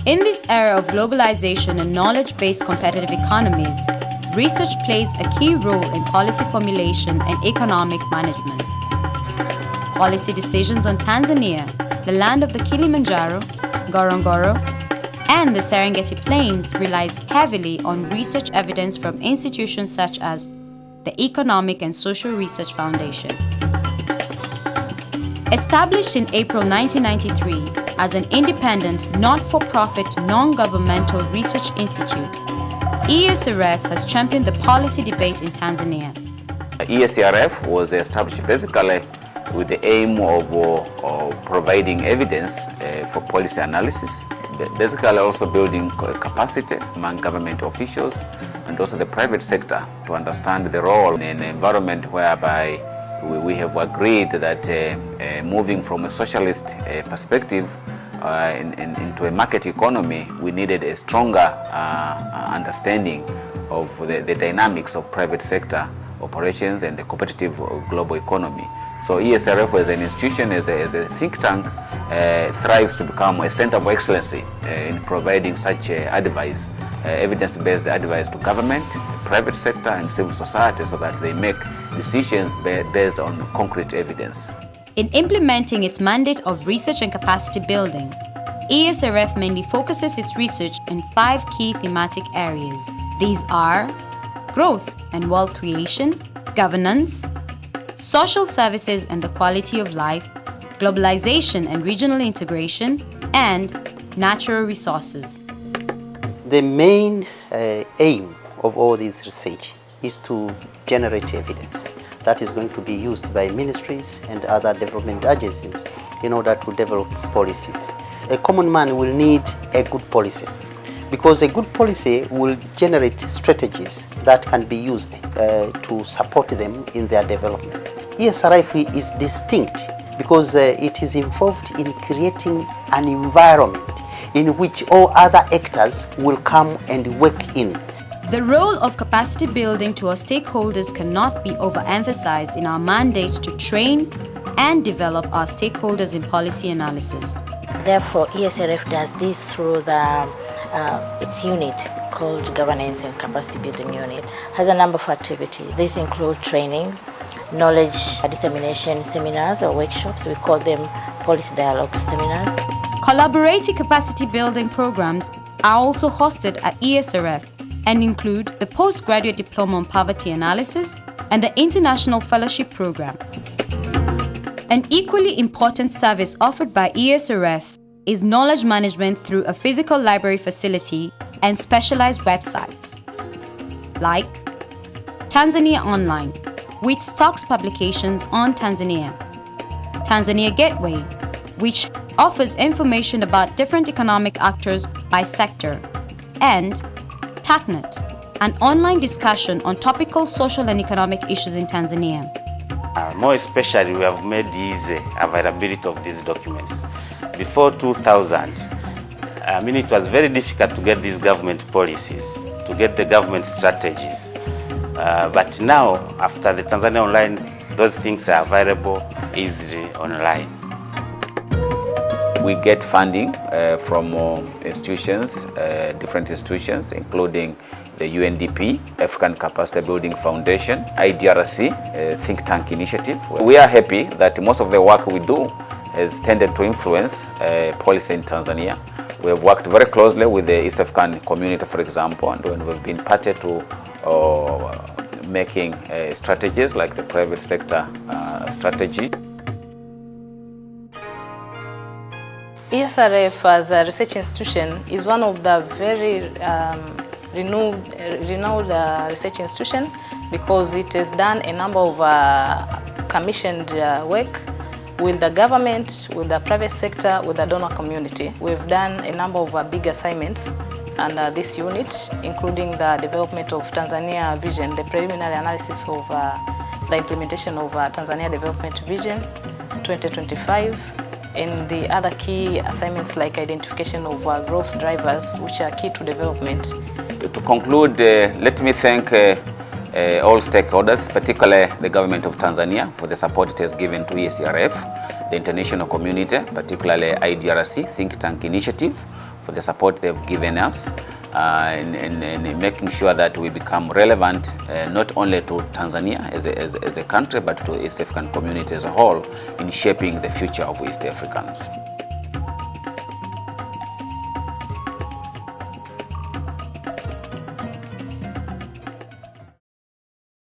In this era of globalization and knowledge-based competitive economies, research plays a key role in policy formulation and economic management. Policy decisions on Tanzania, the land of the Kilimanjaro, Ngorongoro, and the Serengeti Plains relies heavily on research evidence from institutions such as the Economic and Social Research Foundation. Established in April 1993 as an independent, not-for-profit, non-governmental research institute, ESRF has championed the policy debate in Tanzania. ESRF was established basically with the aim of providing evidence for policy analysis, basically also building capacity among government officials and also the private sector to understand the role in an environment whereby we have agreed that moving from a socialist perspective into a market economy, we needed a stronger understanding of the dynamics of private sector operations and the competitive global economy. So ESRF as an institution, as a think tank, thrives to become a center of excellence in providing such advice, evidence-based advice to government, private sector and civil society so that they make decisions based on concrete evidence. In implementing its mandate of research and capacity building, ESRF mainly focuses its research in 5 key thematic areas. These are growth and wealth creation, governance, social services and the quality of life, globalization and regional integration, and natural resources. The main aim of all this research is to generate evidence that is going to be used by ministries and other development agencies in order to develop policies. A common man will need a good policy because a good policy will generate strategies that can be used to support them in their development. ESRF is distinct because it is involved in creating an environment in which all other actors will come and work in. The role of capacity building to our stakeholders cannot be overemphasized in our mandate to train and develop our stakeholders in policy analysis. Therefore, ESRF does this through its unit called Governance and Capacity Building Unit. Has a number of activities. These include trainings, knowledge dissemination seminars or workshops. We call them policy dialogue seminars. Collaborative capacity building programs are also hosted at ESRF and include the Postgraduate Diploma on Poverty Analysis and the International Fellowship Program. An equally important service offered by ESRF is knowledge management through a physical library facility and specialized websites, like Tanzania Online, which stocks publications on Tanzania, Tanzania Gateway, which offers information about different economic actors by sector, and TACNET, an online discussion on topical social and economic issues in Tanzania. More especially, we have made easy availability of these documents. Before 2000, it was very difficult to get these government policies, to get the government strategies. But now, after the Tanzania Online, those things are available easily online. We get funding from institutions, different institutions, including the UNDP, African Capacity Building Foundation, IDRC, think tank initiative. We are happy that most of the work we do has tended to influence policy in Tanzania. We have worked very closely with the East African community, for example, and we've been parted to making strategies like the private sector strategy. ESRF as a research institution is one of the very renowned research institutions because it has done a number of commissioned work with the government, with the private sector, with the donor community. We've done a number of big assignments under this unit, including the development of Tanzania Vision, the preliminary analysis of the implementation of Tanzania Development Vision 2025, and the other key assignments like identification of growth drivers, which are key to development. To conclude, let me thank all stakeholders, particularly the government of Tanzania, for the support it has given to ESRF, the international community, particularly IDRC, think tank initiative, for the support they've given us in making sure that we become relevant not only to Tanzania as a country, but to East African community as a whole in shaping the future of East Africans.